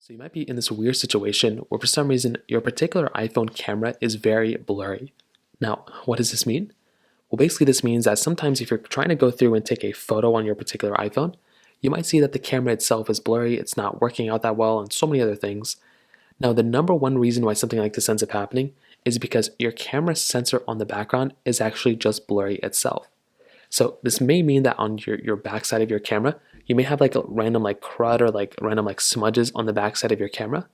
So you might be in this weird situation where for some reason your particular iPhone camera is very blurry. Now, what does this mean? Well, basically this means that sometimes if you're trying to go through and take a photo on your particular iPhone, you might see that the camera itself is blurry, it's not working out that well, and so many other things. Now, the number one reason why something like this ends up happening is because your camera sensor on the background is actually just blurry itself. So this may mean that on your backside of your camera, you may have like a random like crud or like random like smudges on the backside of your camera.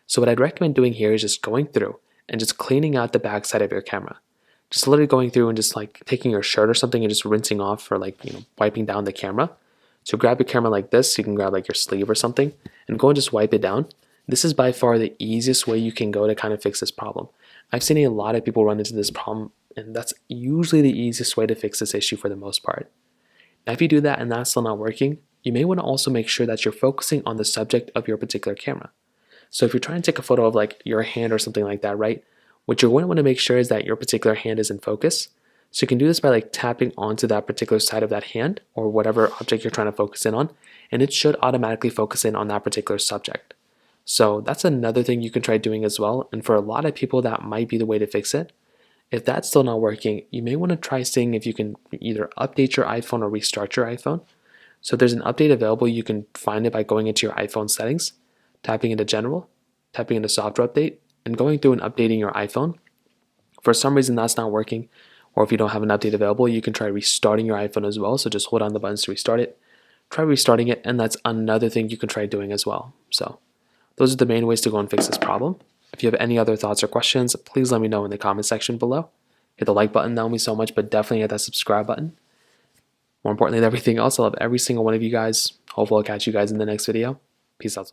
So what I'd recommend doing here is just going through and just cleaning out the backside of your camera. Just literally going through and just like taking your shirt or something and just rinsing off or like, wiping down the camera. So grab your camera like this, you can grab like your sleeve or something and go and just wipe it down. This is by far the easiest way you can go to kind of fix this problem. I've seen a lot of people run into this problem, and that's usually the easiest way to fix this issue for the most part. Now, if you do that and that's still not working, you may want to also make sure that you're focusing on the subject of your particular camera. So if you're trying to take a photo of like your hand or something like that, right? What you're going to want to make sure is that your particular hand is in focus. So you can do this by like tapping onto that particular side of that hand or whatever object you're trying to focus in on, and it should automatically focus in on that particular subject. So that's another thing you can try doing as well, and for a lot of people that might be the way to fix it. If that's still not working, you may want to try seeing if you can either update your iPhone or restart your iPhone. So if there's an update available, you can find it by going into your iPhone settings, tapping into General, tapping into Software Update, and going through and updating your iPhone. For some reason that's not working, or if you don't have an update available, you can try restarting your iPhone as well. So just hold on the buttons to restart it. Try restarting it, and that's another thing you can try doing as well. So those are the main ways to go and fix this problem. If you have any other thoughts or questions, please let me know in the comment section below. Hit the like button, that would mean so much, but definitely hit that subscribe button. More importantly than everything else, I love every single one of you guys. Hopefully I'll catch you guys in the next video. Peace out.